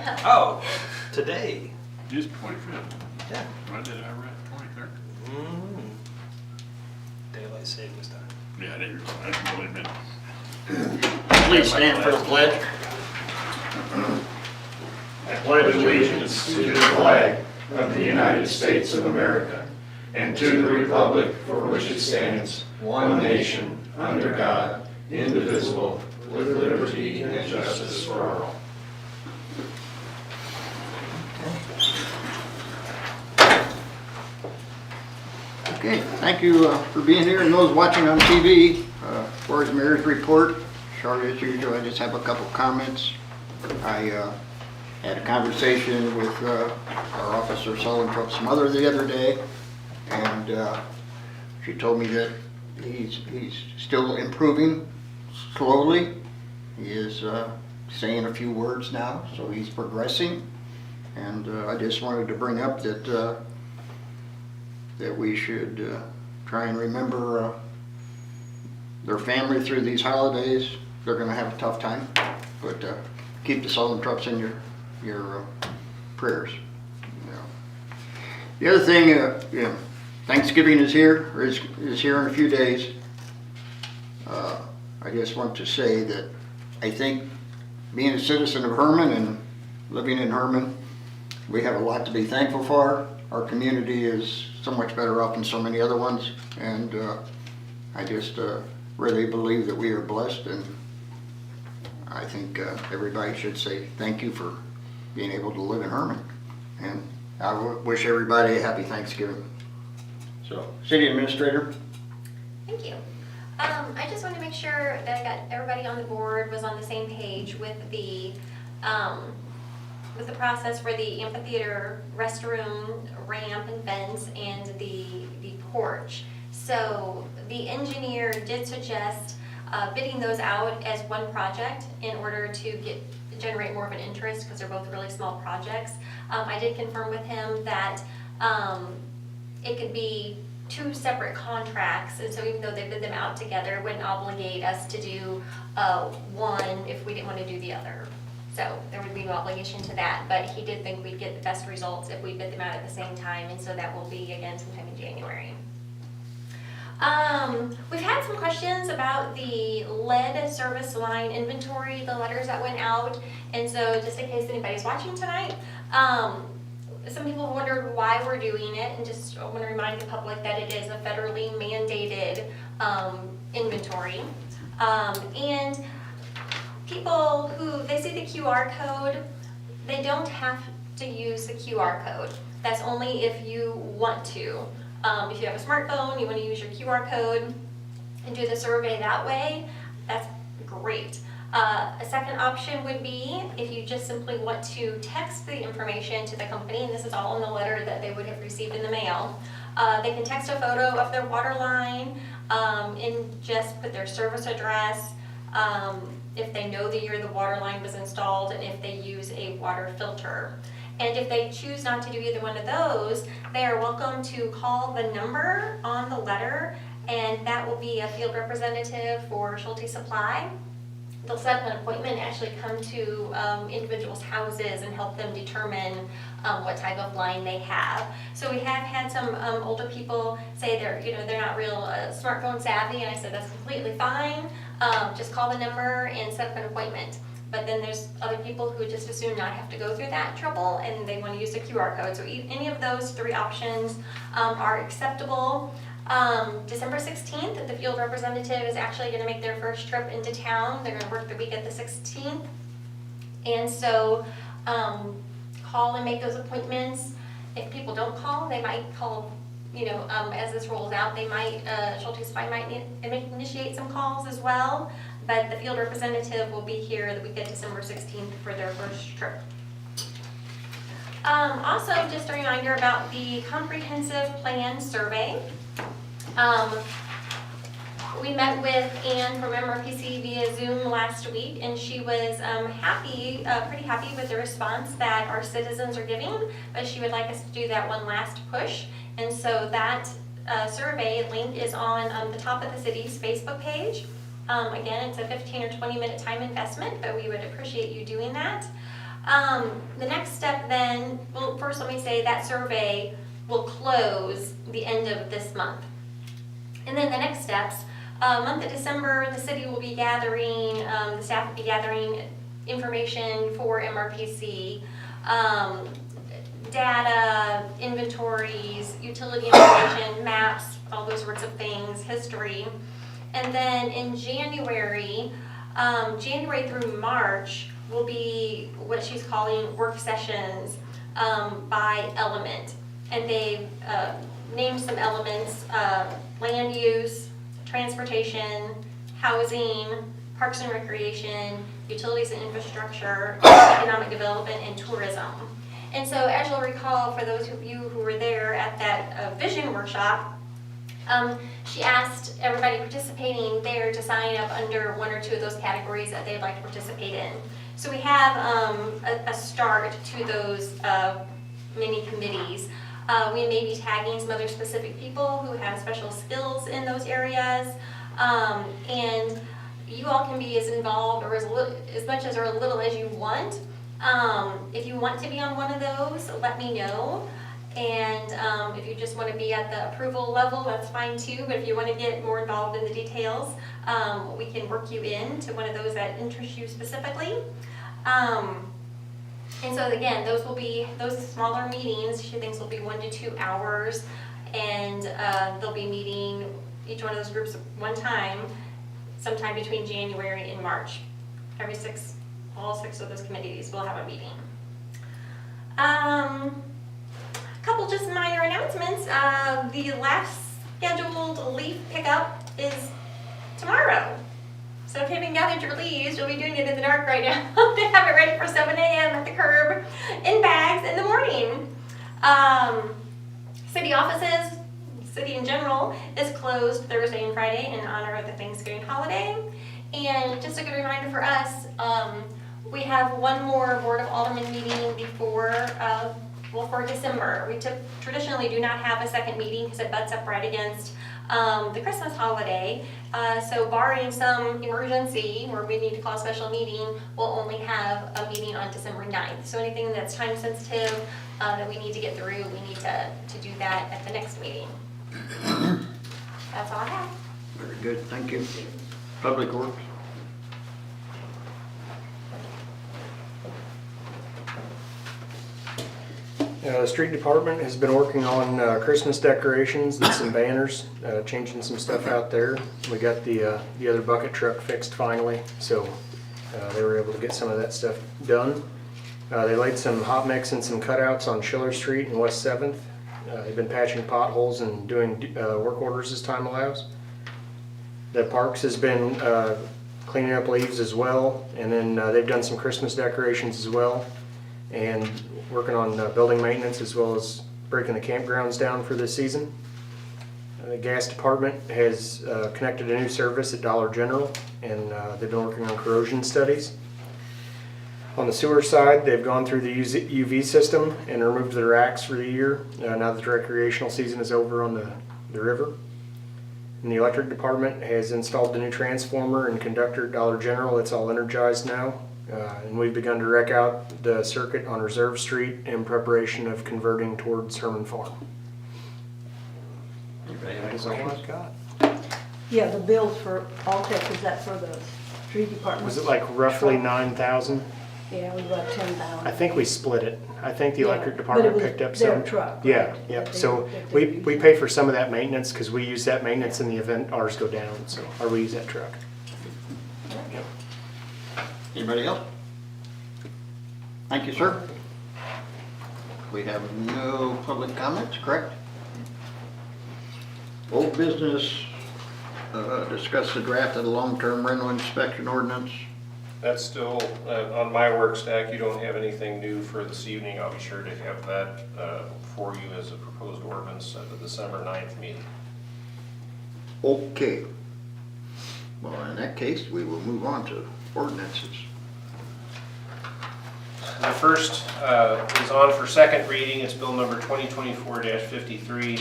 Oh, today. Just 25th. Yeah. Why did I write 23rd? Daylight savings time. Yeah, I didn't believe it. Please stand for the pledge. I pledge allegiance to the flag of the United States of America and to the republic for which it stands, one nation, under God, indivisible, with liberty and justice for all. Okay, thank you for being here, and those watching on TV. As far as Mayor's report, short as usual, I just have a couple comments. I had a conversation with our officer Sullentrup's mother the other day, and she told me that he's still improving slowly. He is saying a few words now, so he's progressing. And I just wanted to bring up that that we should try and remember their family through these holidays. They're going to have a tough time, but keep the Sullentrops in your prayers. The other thing, Thanksgiving is here, or is here in a few days. I just want to say that I think being a citizen of Hermann and living in Hermann, we have a lot to be thankful for. Our community is so much better off than so many other ones, and I just really believe that we are blessed, and I think everybody should say thank you for being able to live in Hermann. And I wish everybody a happy Thanksgiving. So, City Administrator. Thank you. I just wanted to make sure that I got everybody on the board was on the same page with the process for the amphitheater restroom, ramp and fence, and the porch. So the engineer did suggest bidding those out as one project in order to generate more of an interest, because they're both really small projects. I did confirm with him that it could be two separate contracts, and so even though they bid them out together, it wouldn't obligate us to do one if we didn't want to do the other. So there would be no obligation to that, but he did think we'd get the best results if we bid them out at the same time, and so that will be again sometime in January. We've had some questions about the lead service line inventory, the letters that went out, and so just in case anybody's watching tonight, some people have wondered why we're doing it, and just want to remind the public that it is a federally mandated inventory. And people who, they see the QR code, they don't have to use the QR code. That's only if you want to. If you have a smartphone, you want to use your QR code and do the survey that way, that's great. A second option would be if you just simply want to text the information to the company, and this is all in the letter that they would have received in the mail. They can text a photo of their water line and just put their service address, if they know the year the water line was installed, and if they use a water filter. And if they choose not to do either one of those, they are welcome to call the number on the letter, and that will be a field representative for Schulte Supply. They'll set up an appointment and actually come to individuals' houses and help them determine what type of line they have. So we have had some older people say they're not real smartphone savvy, and I said that's completely fine. Just call the number and set up an appointment. But then there's other people who just as soon not have to go through that trouble, and they want to use the QR code. So any of those three options are acceptable. December 16th, the field representative is actually going to make their first trip into town. They're going to work the week at the 16th. And so call and make those appointments. If people don't call, they might call, as this rolls out, they might, Schulte Supply might initiate some calls as well. But the field representative will be here the week of December 16th for their first trip. Also, just a reminder about the comprehensive plan survey. We met with Ann from MRPC via Zoom last week, and she was pretty happy with the response that our citizens are giving, but she would like us to do that one last push. And so that survey link is on the top of the city's Facebook page. Again, it's a 15 or 20 minute time investment, but we would appreciate you doing that. The next step then, well, first let me say that survey will close the end of this month. And then the next steps, month of December, the city will be gathering, the staff will be gathering information for MRPC, data, inventories, utility information, maps, all those sorts of things, history. And then in January, January through March will be what she's calling work sessions by element. And they've named some elements, land use, transportation, housing, parks and recreation, utilities and infrastructure, economic development, and tourism. And so as you'll recall, for those of you who were there at that vision workshop, she asked everybody participating there to sign up under one or two of those categories that they'd like to participate in. So we have a start to those mini committees. We may be tagging some other specific people who have special skills in those areas. And you all can be as involved or as much as or a little as you want. If you want to be on one of those, let me know. And if you just want to be at the approval level, that's fine too. But if you want to get more involved in the details, we can work you into one of those that interest you specifically. And so again, those will be those smaller meetings. She thinks will be 1 to 2 hours, and they'll be meeting each one of those groups one time, sometime between January and March. All six of those committees will have a meeting. A couple just minor announcements. The last scheduled leaf pickup is tomorrow. So if you haven't gathered your leaves, you'll be doing it in the dark right now. They have it ready for 7 a.m. at the curb in bags in the morning. City offices, city in general, is closed Thursday and Friday in honor of the Thanksgiving holiday. And just a good reminder for us, we have one more Board of Aldermen meeting before, for December. We traditionally do not have a second meeting because it butts up right against the Christmas holiday. So barring some emergency where we need to call a special meeting, we'll only have a meeting on December 9th. So anything that's time sensitive that we need to get through, we need to do that at the next meeting. That's all I have. Very good, thank you. Public Works. The street department has been working on Christmas decorations and some banners, changing some stuff out there. We got the other bucket truck fixed finally, so they were able to get some of that stuff done. They laid some hot mix and some cutouts on Schiller Street and West 7th. They've been patching potholes and doing work orders as time allows. The Parks has been cleaning up leaves as well, and then they've done some Christmas decorations as well, and working on building maintenance as well as breaking the campgrounds down for this season. The gas department has connected a new service at Dollar General, and they've been working on corrosion studies. On the sewer side, they've gone through the UV system and removed the racks for the year, now that the recreational season is over on the river. And the electric department has installed the new transformer and conductor at Dollar General. It's all energized now. And we've begun to wreck out the circuit on Reserve Street in preparation of converting towards Hermann Farm. That's all I've got. Yeah, the bills for Alltech, is that for the street department? Was it like roughly 9,000? Yeah, it was about 10,000. I think we split it. I think the Yeah, electric but department it was picked up their some. truck, right? Yeah, yep. That they- So that they we use. pay for some of that maintenance because we use that maintenance in the event ours go down, or we use that truck. Yep. Anybody else? Thank you, sir. We have no public comments, correct? Old business, discuss the draft of the long-term rental inspection ordinance. That's still on my work stack. You don't have anything new for this evening. I'll be sure to have that for you as a proposed ordinance at the December 9th meeting. Okay. Well, in that case, we will move on to ordinances. The first is on for second reading. It's bill number 2024-53,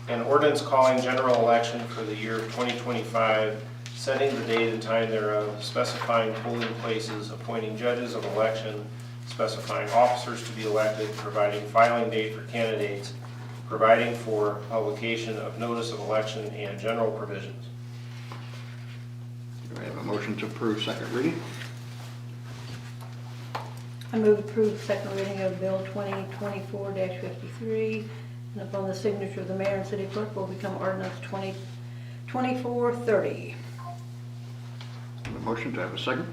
an ordinance calling general election for the year of 2025, setting the date and time thereof, specifying polling places, appointing judges of election, specifying officers to be elected, providing filing date for candidates, providing for publication of notice of election, and general provisions. Do I have a motion to approve second reading? I move to approve second reading of Bill 2024-53, and upon the signature of the mayor and city clerk will become ordinance 2024-30. A motion to have a second?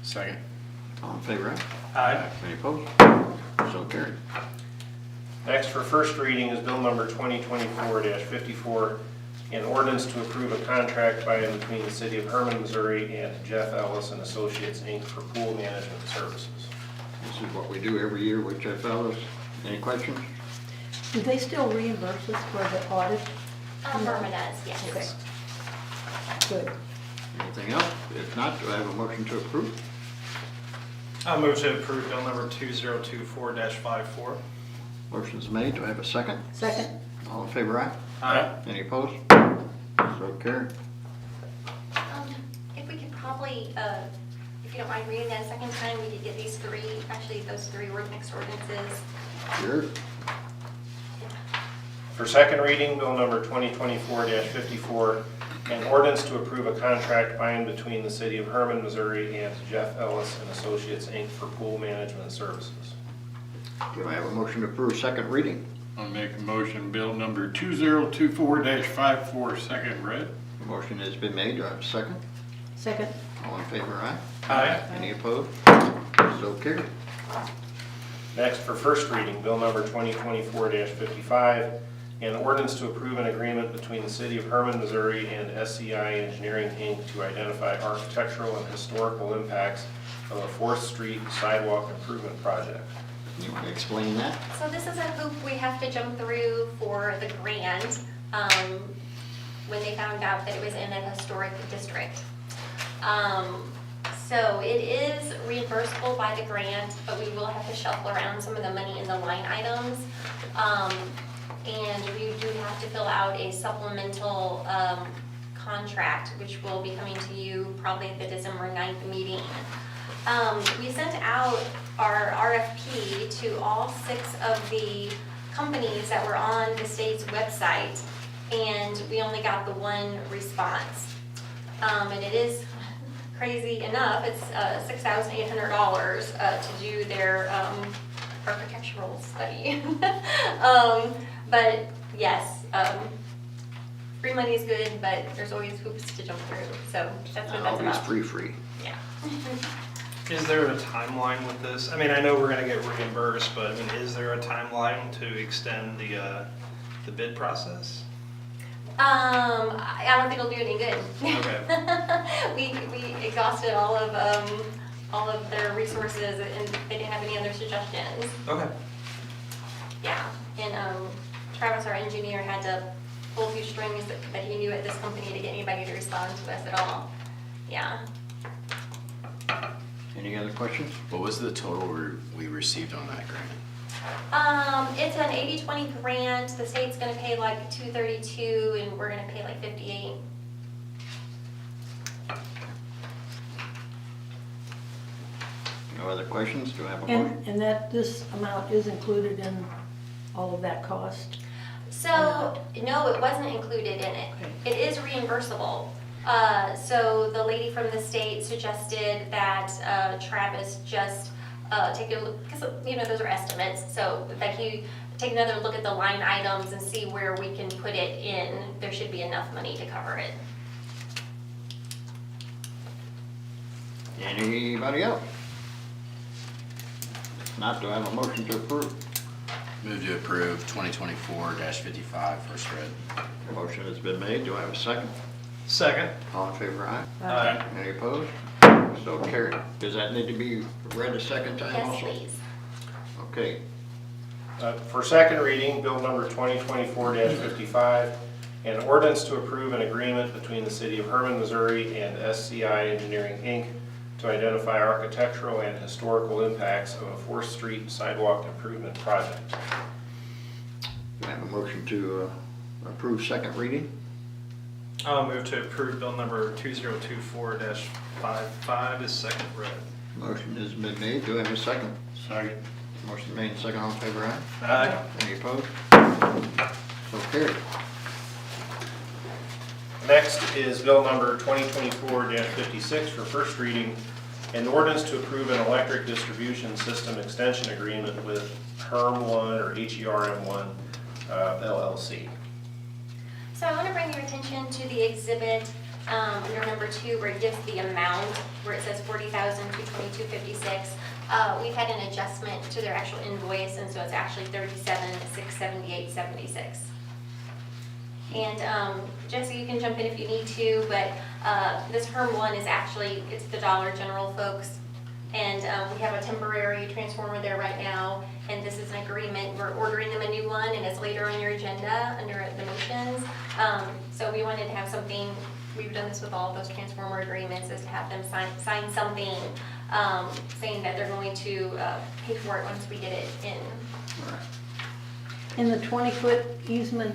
Second. All in favor, aye? Aye. Any opposed? So carried. Next for first reading is Bill number 2024-54, an ordinance to approve a contract by and between the city of Hermann, Missouri and Jeff Ellis and Associates, Inc. for pool management services. This is what we do every year with Jeff Ellis. Any questions? Do they still reimburse us for the audit? Hermann does, yes. Okay. Good. Anything else? If not, do I have a motion to approve? I'll move to approve bill number 2024-54. Motion is made. Do I have a second? Second. All in favor, aye? Aye. Any opposed? So carried. If we could probably, if you don't mind reading that a second time, we could get these three, actually those three next ordinances. Sure. For second reading, Bill number 2024-54, an ordinance to approve a contract by and between the city of Hermann, Missouri and Jeff Ellis and Associates, Inc. for pool management services. Do I have a motion to approve second reading? I'll make a motion, bill number 2024-54, second read. The motion has been made. Do I have a second? Second. All in favor, aye? Aye. Any opposed? So carried. Next, for first reading, Bill number 2024-55, an ordinance to approve an agreement between the city of Hermann, Missouri and SCI Engineering, Inc. to identify architectural and historical impacts of a 4th Street sidewalk improvement project. You want to explain that? So this is a hoop we have to jump through for the grant, when they found out that it was in a historic district. So it is reimbursable by the grant, but we will have to shuffle around some of the money in the line items. And we do have to fill out a supplemental contract, which will be coming to you probably at the December 9th meeting. We sent out our RFP to all 6 of the companies that were on the state's website, and we only got the one response. And it is crazy enough, it's $6,800 to do their architectural study. But yes, free money is good, but there's always hoops to jump through, so that's what that's Always about. free. Yeah. Is there a timeline with this? I mean, I know we're gonna get reimbursed, but I mean, is there a timeline to extend the bid process? I don't think it'll do any good. Okay. We exhausted all of their resources, and they didn't have any other suggestions. Okay. Yeah, and Travis, our engineer, had to pull a few strings that he knew at this company to get anybody to respond to us at all. Yeah. Any other questions? What was the total we received on that grant? It's an 80-20 grant. The state's gonna pay like $232, and we're gonna pay like $58. No other questions? Do I have a motion? And that this amount is included in all of that cost? So, no, it wasn't included in it. Okay. It is reimbursable. So the lady from the state suggested that Travis just take a look, because those are estimates, so that he take another look at the line items and see where we can put it in. There should be enough money to cover it. Anybody else? If not, do I have a motion to approve? Move to approve 2024-55, first read. The motion has been made. Do I have a second? Second. All in favor, aye? Aye. Any opposed? So carried. Does that need to be read a second time Yes, also? please. Okay. For second reading, Bill number 2024-55, an ordinance to approve an agreement between the city of Hermann, Missouri and SCI Engineering, Inc. to identify architectural and historical impacts of a 4th Street sidewalk improvement project. Do I have a motion to approve second reading? I'll move to approve bill number 2024-55 is second read. Motion has been made. Do I have a second? Second. Motion made, second, all in favor, aye? Aye. Any opposed? So carried. Next is bill number 2024-56 for first reading, an ordinance to approve an electric distribution system extension agreement with HERM1 or HERM1 LLC. So I want to bring your attention to the exhibit under number 2 where it gives the amount, where it says $40,222.56. We've had an adjustment to their actual invoice, and so it's actually $37,678.76. And Jesse, you can jump in if you need to, but this HERM1 is actually, it's the Dollar General folks. And we have a temporary transformer there right now, and this is an agreement. We're ordering them a new one, and it's later on your agenda under the motions. So we wanted to have something, we've done this with all of those transformer agreements, is to have them sign something saying that they're going to pay for it once we get it in. In the 20-foot easement,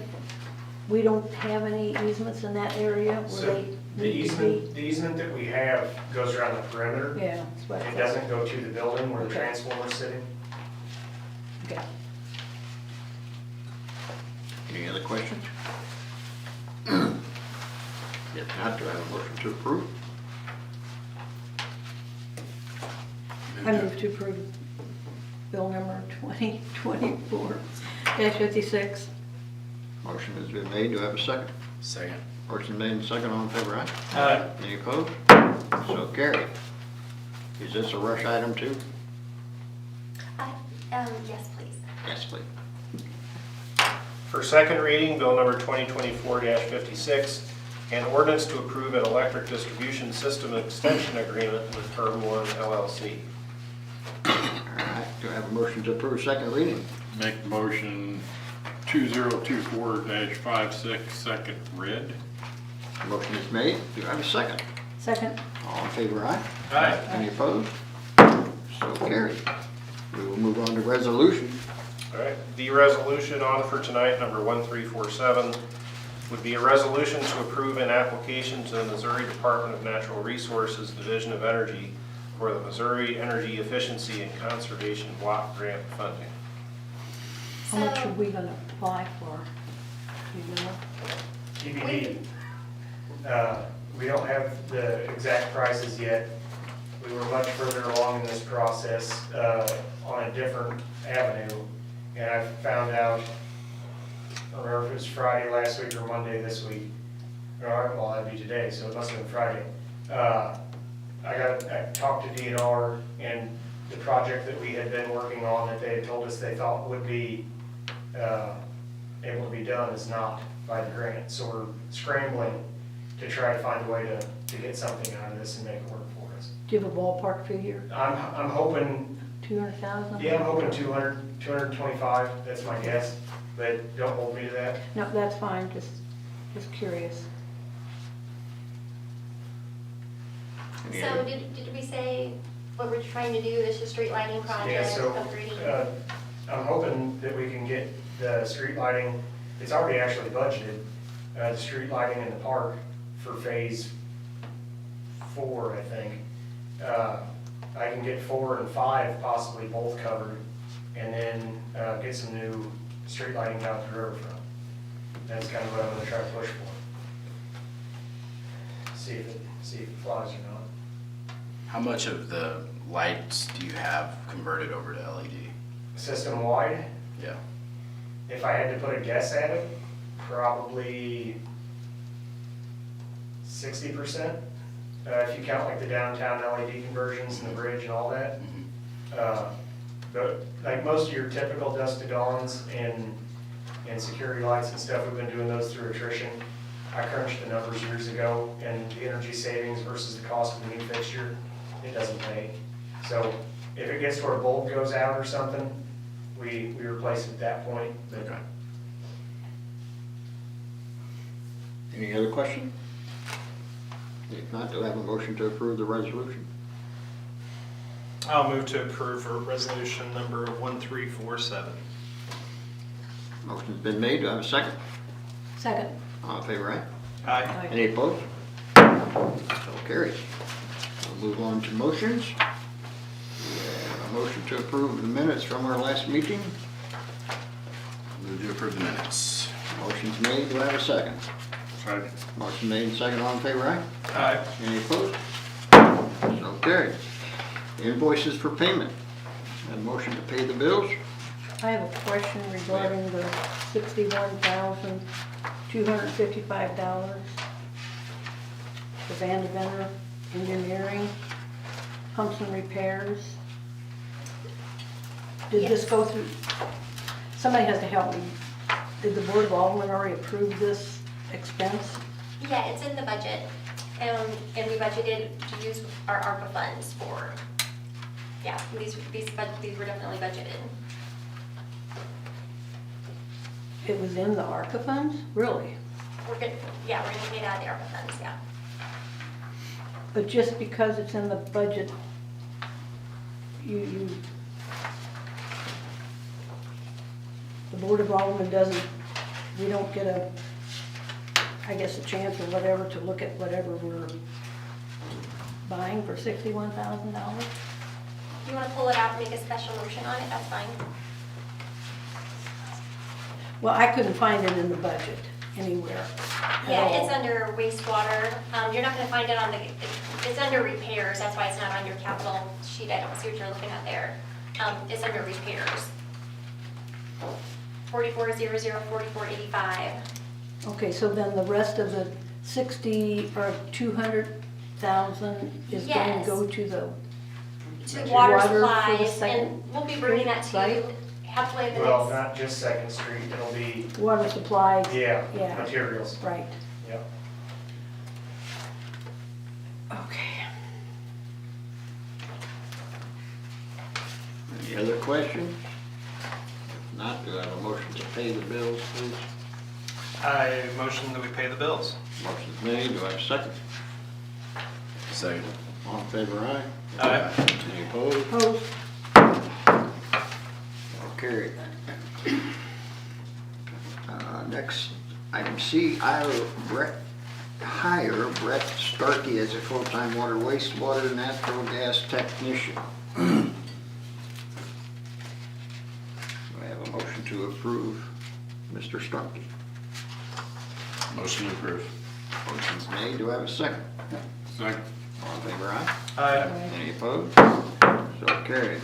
we don't have any easements in that area where So they the need to be? easement that we have goes around the perimeter. Yeah, that's what I It thought. doesn't go to the building where the Okay. transformer's sitting. Okay. Any other questions? If not, do I have a motion to approve? I move to approve bill number 2024-56. Motion has been made. Do I have a second? Second. Motion made and second, all in favor, aye? Aye. Any opposed? So carried. Is this a rush item too? Yes, please. Yes, please. For second reading, bill number 2024-56, an ordinance to approve an electric distribution system extension agreement with HERM1 LLC. All right, do I have a motion to approve second reading? Make the motion 2024-56 second read. Motion is made. Do I have a second? Second. All in favor, aye? Aye. Any opposed? So carried. We will move on to resolution. All right, the resolution on for tonight, number 1347, would be a resolution to approve an application to the Missouri Department of Natural Resources Division of Energy for the Missouri Energy Efficiency and Conservation Block Grant funding. How much are we gonna apply for? Do you know? TBD. We don't have the exact prices yet. We were much further along in this process on a different avenue. And I found out, I don't remember if it was Friday last week or Monday this week. Well, that'd be today, so it must have been Friday. I talked to DNR, and the project that we had been working on that they had told us they thought would be able to be done is not by the grant. So we're scrambling to try to find a way to get something out of this and make it work for us. Do you have a ballpark figure? I'm hoping, 200,000? yeah, I'm hoping 200, 225, that's my guess, but don't hold me to that. No, that's fine, just curious. Any So other- did we say what we're trying to do? This is street lighting Yeah, project, so upgrading? I'm hoping that we can get the street lighting, it's already actually budgeted, the street lighting in the park for phase 4, I think. I can get 4 and 5 possibly both covered, and then get some new street lighting out the riverfront. That's kind of what I'm gonna try to push for. See if it flies or not. How much of the lights do you have converted over to LED? System wide, Yeah. if I had to put a guess at it, probably 60%. If you count like the downtown LED conversions and the bridge and all that. But like most of your typical dusk to dawns and security lights and stuff, we've been doing those through attrition. I crunched the numbers years ago, and the energy savings versus the cost of the new fixture, it doesn't pay. So if it gets to where a bulb goes out or something, we replace it at that point. But Okay. Any other question? If not, do I have a motion to approve the resolution? I'll move to approve for resolution number 1347. Motion's been made. Do I have a second? Second. All in favor, aye? Aye. Any opposed? So carried. We'll move on to motions. motion to approve the minutes from our last meeting? Move to approve the minutes. Motion's made, do I have a second? Second. Motion made and second, all in favor, aye? Aye. Any opposed? So carried. Invoices for payment. And motion to pay the bills? I have a question regarding the $61,255. The Vandeventer Engineering, pumps and repairs. Did this Yes. go through, somebody has to help me. Did the Board of Aldermen already approve this expense? Yeah, it's in the budget, and we budgeted to use our ARPA funds for, yeah, these were definitely budgeted. It was in the ARPA funds? Really? We're gonna pay it out of the ARPA funds, yeah. But just because it's in the budget, the Board of Aldermen doesn't, we don't get a chance or whatever to look at whatever we're buying for $61,000? If you wanna pull it out and make a special motion on it, that's fine. Well, I couldn't find it in the budget anywhere at Yeah, all. it's under wastewater. You're not gonna find it on it's under repairs, that's why it's not on your capital sheet. I don't see what you're looking at there. It's under repairs. 4400, 4485. Okay, so then the rest of the 200,000 is going Yes. to go to the, To water Water for the supplies, second and we'll be bringing that to site? you halfway the Well, next. not just Second Street, it'll be, water supplies? yeah, Yeah. materials. Right, Yep. okay. Any other questions? If not, do I have a motion to pay the bills, please? I motion that we pay the bills. Motion's made, do I have a second? Second. All in favor, aye? Aye. Any opposed? Opposed? So carried. Next, item C, hire Brett Starkey as a full-time water wastewater natural gas technician. Do I have a motion to approve Mr. Starkey? Motion to approve. Motion's made, do I have a second? Second. All in favor, aye? Aye. Any opposed? So carried.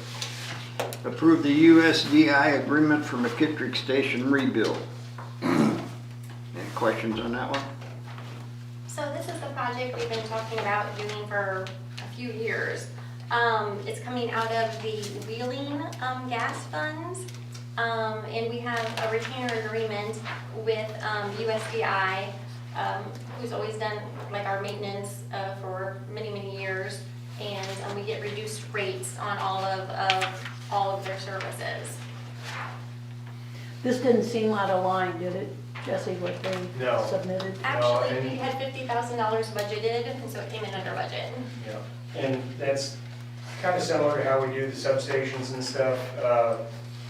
Approve the USDI agreement for McKittrick Station rebuild. Any questions on that one? So this is the project we've been talking about doing for a few years. It's coming out of the Wheeling gas funds. And we have a retainer agreement with USDI, who's always done like our maintenance for many, many years. And we get reduced rates on all of their services. This didn't seem out of line, did it, Jesse, what they No. submitted? Actually, and- we had $50,000 budgeted, and so it came in under budget. Yeah, and that's kind of similar to how we do the substations and stuff.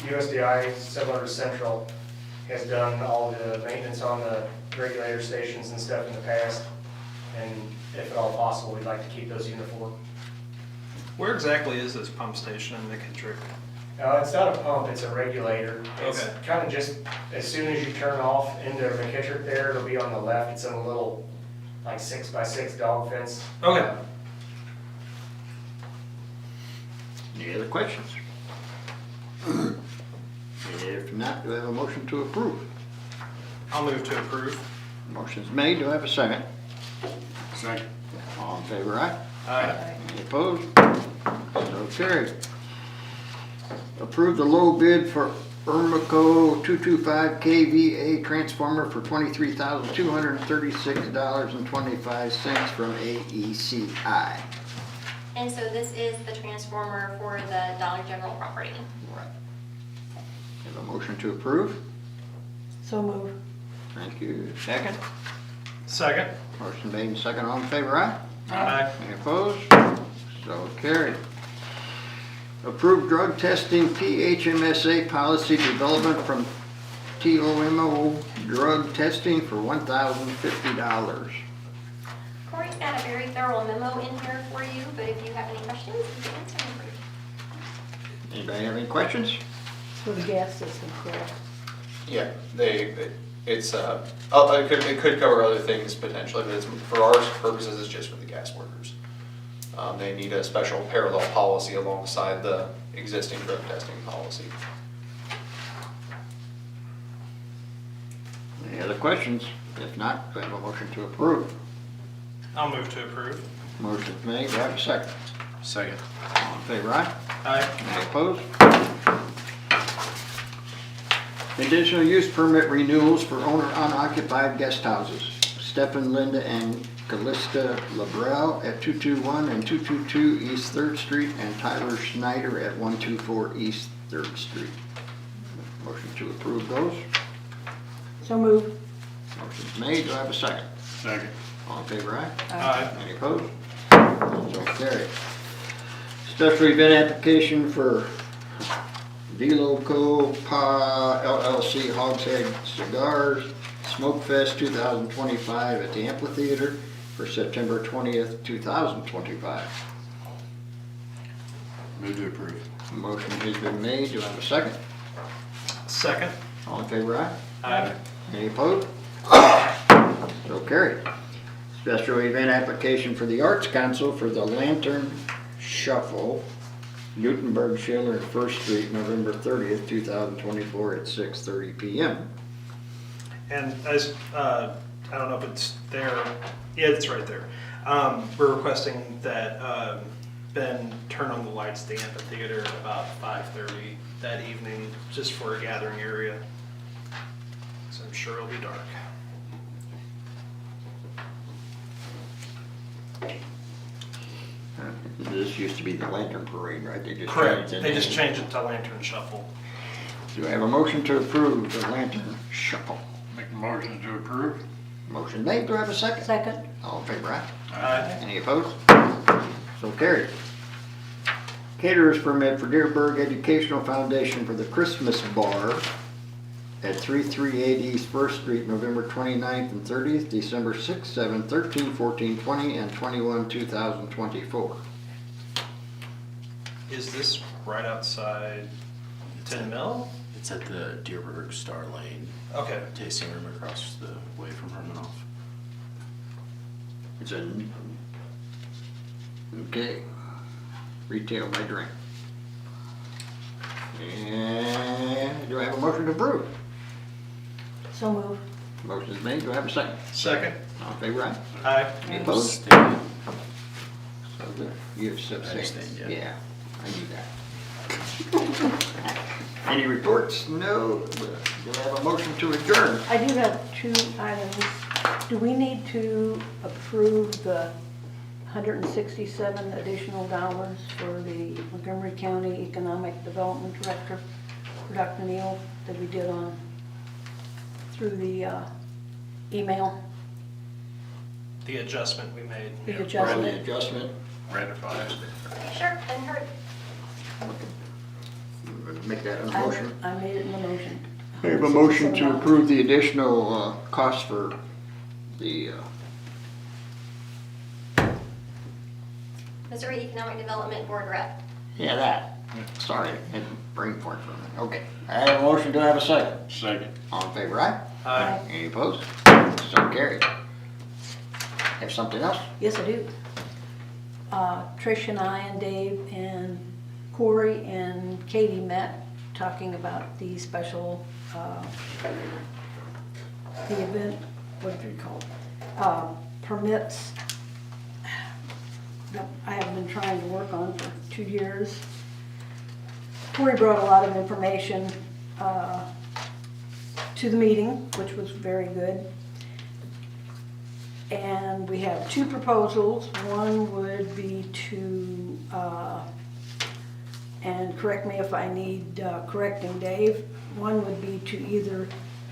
USDI, similar to Central, has done all the maintenance on the regulator stations and stuff in the past. And if at all possible, we'd like to keep those uniform. Where exactly is this pump station in McKittrick? It's not a pump, it's a regulator. It's Okay. kind of just, as soon as you turn off into McKittrick there, it'll be on the left. It's in a little, like 6x6 dog fence. Okay. Any other questions? If not, do I have a motion to approve? I'll move to approve. Motion's made, do I have a second? Second. All in favor, aye? Aye. Any opposed? So carried. Approve the low bid for Ermico 225 kVA transformer for $23,236.25 from AECI. And so this is the transformer for the Dollar General property. Right. Have a motion to approve? So move. Thank you. Second? Second. Motion made and second, all in favor, aye? Aye. Any opposed? So carried. Approved drug testing PHMSA policy development from TOMO drug testing for $1,050. Corey's got a very thorough memo in here for you, but if you have any questions, you can answer them. Anybody have any questions? For the gas system, correct? Yeah, it could cover other things potentially, but for our purposes, it's just for the gas workers. They need a special parallel policy alongside the existing drug testing policy. Any other questions? If not, do I have a motion to approve? I'll move to approve. Motion made, do I have a second? Second. All in favor, aye? Aye. Any opposed? Conditional use permit renewals for owner unoccupied guest houses. Stephen, Linda, and Callista Labrelle at 221 and 222 East 3rd Street, and Tyler Schneider at 124 East 3rd Street. Motion to approve those. So moved. Motion's made, do I have a second? Second. All in favor, aye? Aye. Any opposed? So carried. Special event application for D-Loco Pa LLC Hogshead Cigars Smoke Fest 2025 at the amphitheater for September 20th, 2025. Move to approve. Motion has been made. Do I have a second? Second. All in favor, aye? Aye. Any opposed? So carried. Special event application for the Arts Council for the Lantern Shuffle, Gutenberg Schiller, 1st Street, November 30th, 2024 at 6:30 p.m. And as, I don't know if it's there, yeah, it's right there. We're requesting that Ben turn on the lights at the amphitheater at about 5:30 that evening, just for a gathering area. So I'm sure it'll be dark. This used to be the Lantern Parade, right? They just Correct, changed the they just name. changed it to Lantern Shuffle. Do I have a motion to approve the Lantern Shuffle? Make a motion to approve. Motion made. Do I have a second? Second. All in favor, aye? Aye. Any opposed? So carried. Caterers permit for Deerberg Educational Foundation for the Christmas Bar at 338 East 1st Street, November 29th and 30th, December 6th, 7th, 13th, 14th, 20, and 21, 2024. Is this right outside Tin Mill? It's at the Deerberg Star Lane Okay. tasting room across the way from Hermann. It's a, okay, retail by drink. And do I have a motion to approve? So moved. Motion is made. Do I have a second? Second. All in favor, aye? Aye. Any opposed? Abstain. So you abstained. abstained, yeah. Yeah, I knew that. Any reports? No. Do I have a motion to adjourn? I do have 2 items. Do we need to approve the 167 additional dollars for the Montgomery County Economic Development Director, Dr. Neal, that we did on, through the email? The adjustment we made. The Yeah. The adjustment? adjustment. Ratify. Sure, hadn't heard. Make that a motion. I made it in the motion. I have a motion to approve the additional cost for the, Missouri Economic Development Board Rep. yeah, that. Sorry, I had brain fart for a minute. Okay. I have a motion. Do I have a second? Second. All in favor, aye? Aye. Any opposed? So carried. Have something else? Yes, I do. Trish and I and Dave and Corey and Katie met talking about the special, the event, what do you call it? Permits that I have been trying to work on for 2 years. Corey brought a lot of information to the meeting, which was very good. And we have 2 proposals. One would be to, and correct me if I need correcting, Dave, one would be to either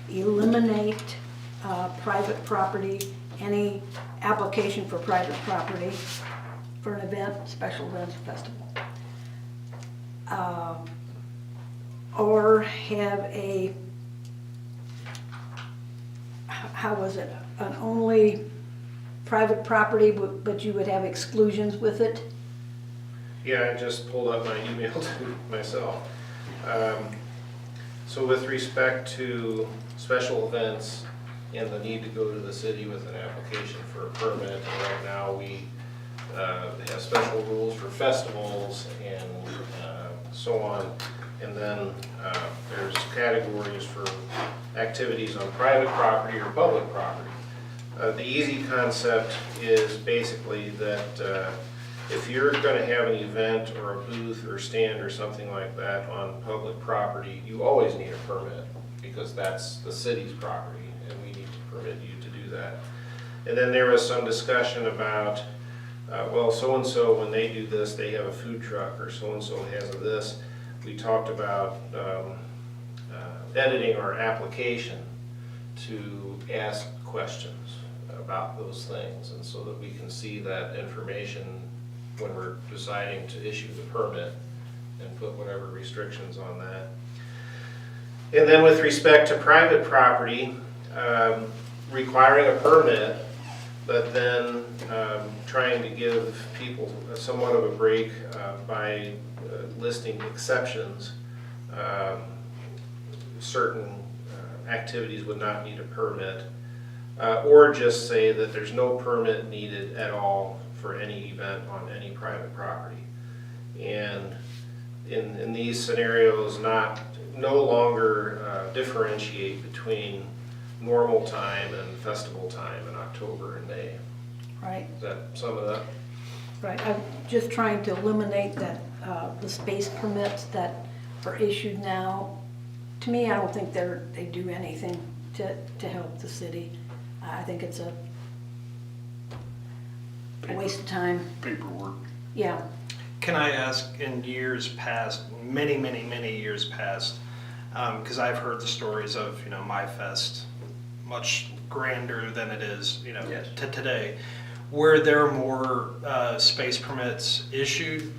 eliminate private property, any application for private property for an event, special events, festival. Or have a, how was it, an only private property, but you would have exclusions with it. Yeah, I just pulled up my email to myself. So with respect to special events and the need to go to the city with an application for a permit, and right now we have special rules for festivals and so on. And then there's categories for activities on private property or public property. The easy concept is basically that if you're going to have an event or a booth or stand or something like that on public property, you always need a permit because that's the city's property and we need to permit you to do that. And then there was some discussion about, well, so-and-so, when they do this, they have a food truck, or so-and-so has a this. We talked about editing our application to ask questions about those things, and so that we can see that information when we're deciding to issue the permit and put whatever restrictions on that. And then with respect to private property, requiring a permit, but then trying to give people somewhat of a break by listing exceptions. Certain activities would not need a permit, or just say that there's no permit needed at all for any event on any private property. And in these scenarios, no longer differentiate between normal time and festival time in October and May. Right, Is that some of that? right. I'm just trying to eliminate that, the space permits that are issued now. To me, I don't think they do anything to help the city. I think it's a waste of time. Paperwork. Yeah, Can I ask, in years past, many, many, many years past, because I've heard the stories of, My Fest, much grander than it is, Yes. to today. Were there more space permits issued,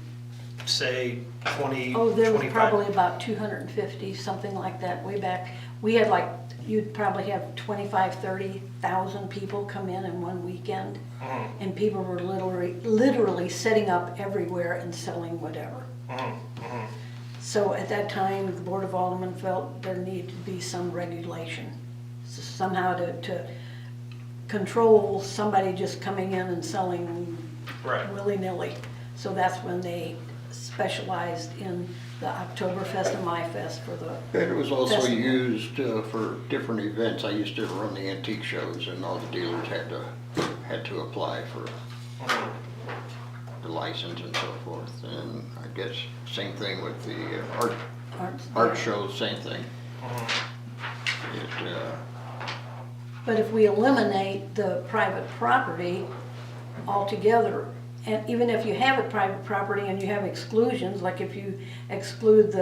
say 20, oh, there was 25? probably about 250, something like that, way back. We had you'd probably have 25, 30,000 people come in one weekend. Mhm, And people were literally setting up everywhere and selling whatever. mhm, mhm. So at that time, the Board of Aldermen felt there needed to be some regulation. Somehow to control somebody just coming in and selling Right. willy-nilly. So that's when they specialized in the Oktoberfest and MyFest for the And it was also festival. used for different events. I used to run the antique shows, and all the dealers had to apply for Mhm. the license and so forth. And I guess same thing with the art shows, same thing. It, But if we eliminate the private property altogether, and even if you have a private property and you have exclusions, like if you exclude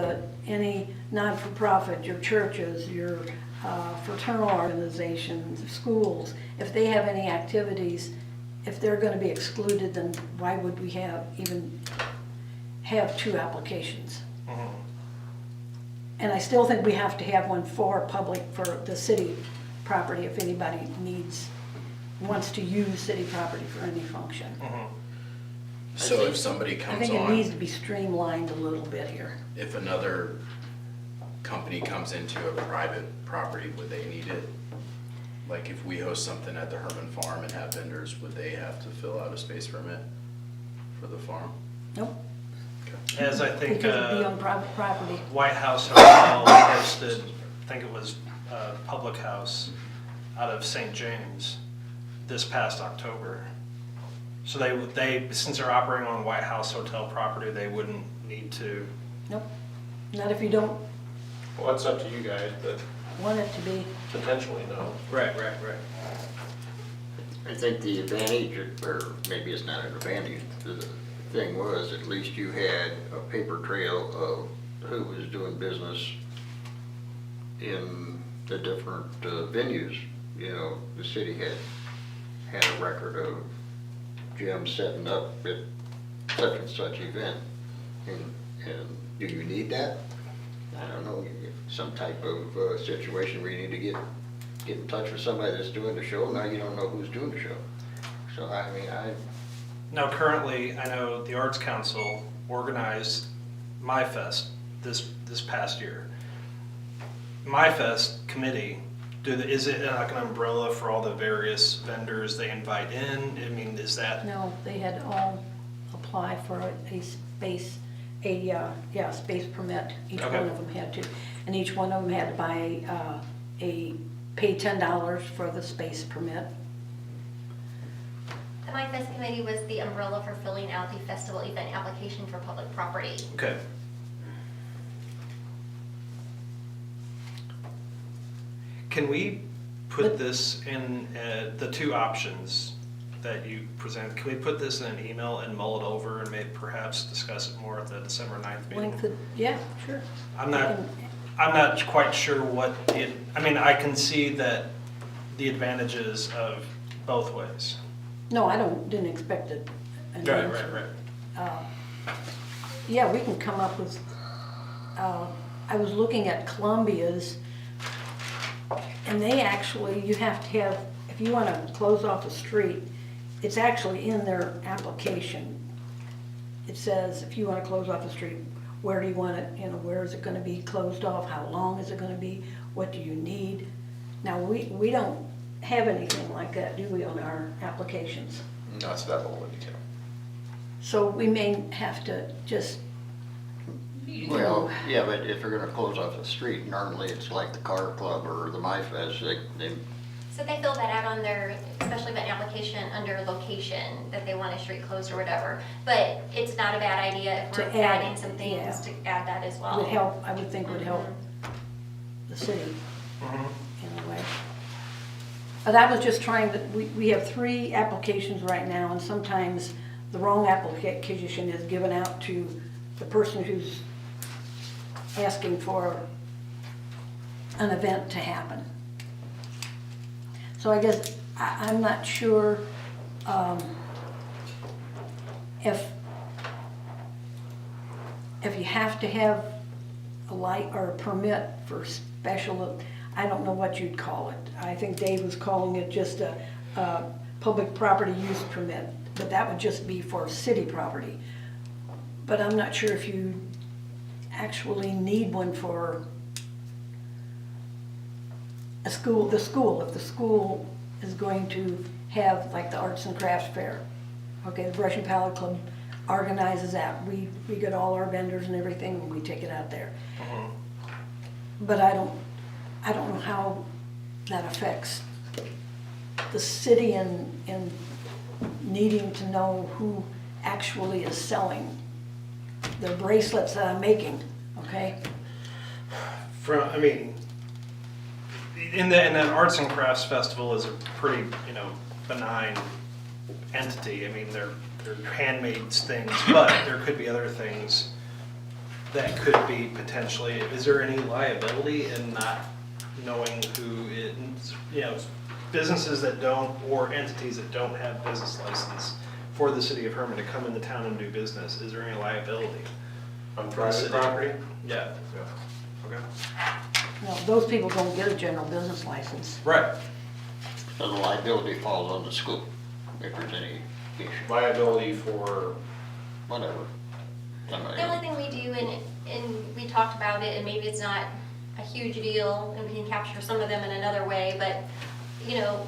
any non-for-profit, your churches, your fraternal organizations, schools, if they have any activities, if they're gonna be excluded, then why would we even have two applications? Mhm. And I still think we have to have one for the city property if anybody wants to use city property for any function. So if somebody I comes think it needs on, to be streamlined a little bit here. if another company comes into a private property, would they need it? Like if we host something at the Hermann farm and have vendors, would they have to fill out a space permit for the farm? Nope, As I think because it'd be on private property. White House Hotel hosted, I think it was Public House out of St. James this past October. So they since they're operating on White House Hotel property, they wouldn't need to. Nope, not if you don't Well, it's up to you guys, but want it to be. potentially no. Right. I think the advantage, or maybe it's not an advantage, the thing was at least you had a paper trail of who was doing business in the different venues. The city had a record of Jim setting up at such and such event. And do you need that? I don't know, some type of situation where you need to get in touch with somebody that's doing the show. Now you don't know who's doing the show. So I mean, Now currently, I know the Arts Council organized My Fest this past year. My Fest committee, is it like an umbrella for all the various vendors they invite in? I mean, is that? No, they had to all apply for a space, space permit. Each Okay. one of them had to. And each one of them had to buy, pay $10 for the space permit. The My Fest Committee was the umbrella for filling out the festival event application for public property. Okay. Can we put this in the two options that you present? Can we put this in an email and mull it over and maybe perhaps discuss it more at the December 9th meeting? Yeah, sure. I'm not quite sure I mean, I can see that the advantages of both ways. No, didn't expect it. Right. Yeah, we can come up with, I was looking at Columbia's, and they actually, you have to have, if you want to close off a street, it's actually in their application. It says, if you want to close off a street, where do you want it, where is it going to be closed off? How long is it going to be? What do you need? Now, we don't have anything like that, do we, on our applications? Not to that level of detail. So we may have to just, Well, yeah, but if you're gonna close off a street, normally it's like the car club or the My Fest, they So they fill that out on their special event application under location, that they want a street closed or whatever. But it's not a bad idea if we're To add, adding some things yeah. to add that as well. would help, I would think would help the city Mhm. in a way. But I was just trying to, we have 3 applications right now, and sometimes the wrong application is given out to the person who's asking for an event to happen. So I guess, I'm not sure if you have to have a light or a permit for special, I don't know what you'd call it. I think Dave was calling it just a public property use permit, but that would just be for city property. But I'm not sure if you actually need one for a school, if the school is going to have like the arts and crafts fair. Okay, the Brush and Pallet Club organizes that. We get all our vendors and everything, and we take it out there. But I don't know how that affects the city in needing to know who actually is selling the bracelets that I'm making, okay? I mean, in that Arts and Crafts Festival is a pretty, benign entity. I mean, they're handmade things, but there could be other things that could be potentially, is there any liability in not knowing who it, businesses that don't, or entities that don't have business license for the city of Herman to come into town and do business? Is there any liability? On For the city? private property? Yeah. Okay. No, those people don't get a general business license. Right. so the liability falls on the school, if there's any issue, Liability for, whatever. The only thing we do, and we talked about it, and maybe it's not a huge deal, and we can capture some of them in another way, but,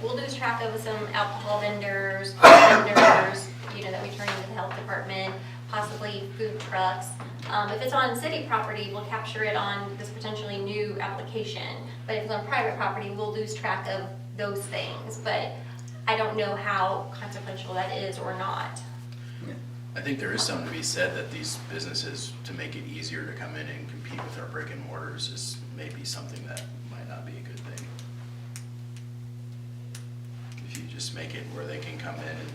we'll lose track of some alcohol vendors, that we turn into the health department, possibly food trucks. If it's on city property, we'll capture it on this potentially new application. But if it's on private property, we'll lose track of those things. But I don't know how consequential that is or not. I think there is something to be said that these businesses, to make it easier to come in and compete with our brick and mortars, is maybe something that might not be a good thing. If you just make it where they can come in and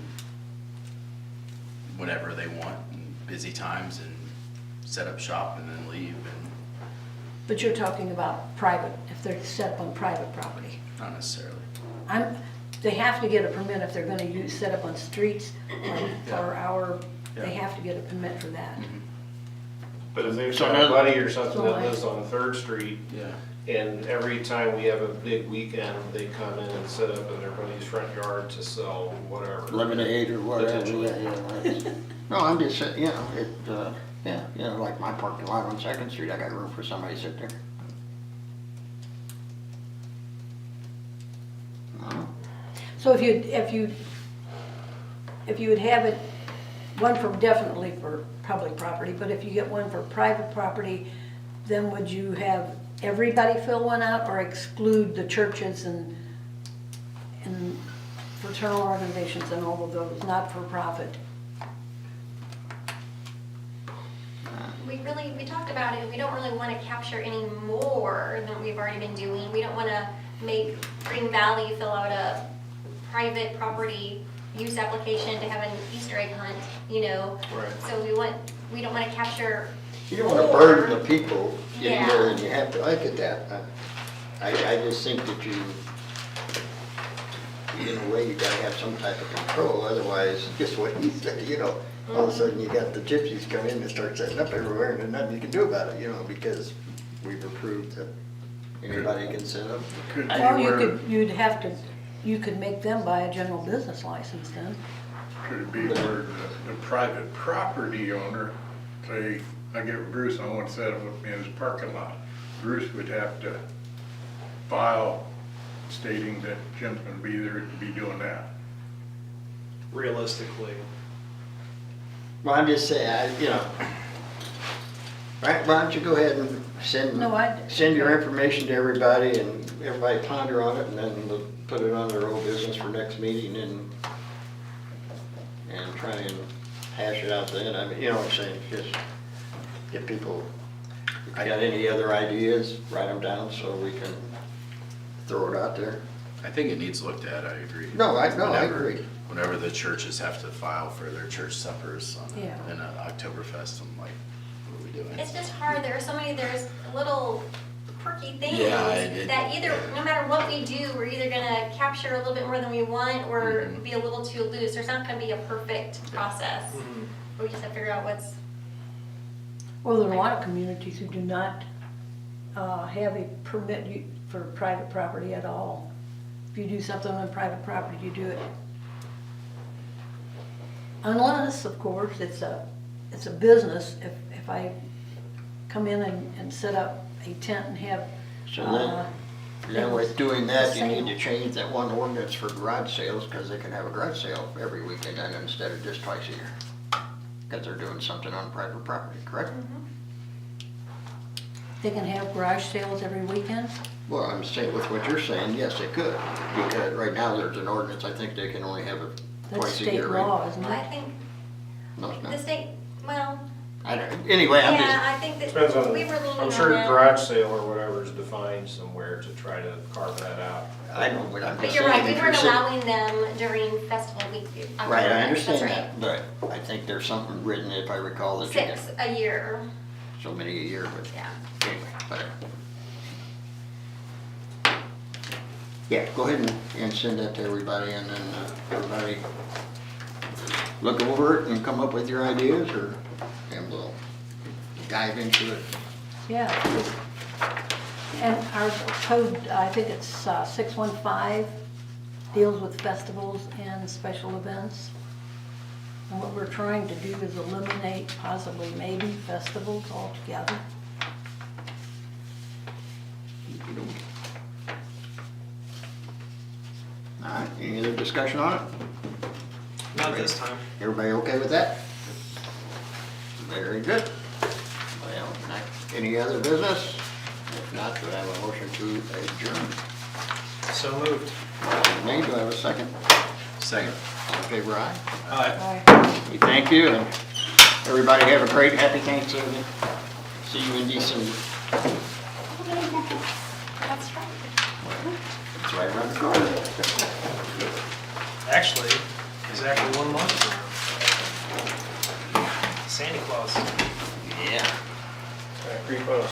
whenever they want, in busy times, and set up shop and then leave, and But you're talking about private, if they're set up on private property. not necessarily. They have to get a permit if they're gonna set up on streets or they have to get a permit for that. but if they've So got a now- buddy or something So that I- lives on 3rd Street, Yeah. And every time we have a big weekend, they come in and set up in everybody's front yard to sell whatever. Lemonade or whatever. Potentially. Yeah. No, I'm just saying, you know, like my parking lot on Second Street, I got room for somebody to sit there. So if you would have it, one for definitely for public property, but if you get one for private property, then would you have everybody fill one out or exclude the churches and fraternal organizations and all of those, not for profit? We talked about it, we don't really want to capture any more than we've already been doing. We don't want to make Green Valley fill out a private property use application to have an Easter egg hunt, you know? Right. So we don't want to capture You don't wanna more. burden the people getting Yeah. more than you have to. I get that. I just think that in a way, you gotta have some type of control, otherwise, just what he said, you know, all of a sudden you got the gypsies come in and start setting up everywhere, and there's nothing you can do about it, you know, because we've approved that anybody can set up. Could Well, be where, you could make them buy a general business license then. could it be where the private property owner, say, I get Bruce, I want to set up in his parking lot. Bruce would have to file stating that Jim's gonna be there to be doing that. Realistically, Well, I'm just saying, you know, right, why don't you go ahead and send your information to everybody and everybody ponder on it, and then we'll put it on their old business for next meeting and try and hash it out then. I mean, you know what I'm saying, just get people, if you got any other ideas, write them down so we can throw it out there. I think it needs looked at, I agree. No, I Whenever- agree. Whenever the churches have to file for their church suppers Yeah. in an Oktoberfest, I'm like, what are we doing? It's just hard. There's little quirky things Yeah, that either, no matter what we do, we're either gonna capture a little bit more than we want or Mhm. be a little too loose. There's not gonna be a perfect process. We just have to figure out what's, Well, there are a lot of communities who do not have a permit for private property at all. If you do something on private property, you do it. Unless, of course, it's a business. If I come in and set up a tent and have, So then with doing that, you need to change that one ordinance for garage sales, because they can have a garage sale every weekend and instead of just twice a year. Because they're doing something on private property, correct? they can have garage sales every weekend. Well, I'm saying with what you're saying, yes, they could, because right now there's an ordinance, I think they can only have it That's twice a state year, right? law, isn't I it? think No, it's the not. state, well, Anyway, I'm yeah, I think that Depends on, we were leaning on I'm sure that. garage sale or whatever is defined somewhere to try to carve that out. I know, but I'm But just you're saying. right, we if weren't you're sitting- allowing them during festival week. Right, I That's understand right. that, but I think there's something written, if I recall, that you can, 6 a year, so many a year, but yeah. anyway, whatever. Yeah, go ahead and send that to everybody, and then everybody look over it and come up with your ideas, and we'll dive into it. Yeah. And our code, I think it's 615, deals with festivals and special events. And what we're trying to do is eliminate, possibly maybe, festivals altogether. All right, any other discussion on it? not this time. Everybody okay with that? Very good. Well, any other business? If not, do I have a motion to adjourn? So moved. Nate, do I have a second? Second. All in favor, aye? Aye. We thank you, and everybody have a great, happy Thanksgiving. See you in December. That's right. It's right around the corner. Actually, exactly 1 month ago. Santa Claus. Yeah. Pretty close.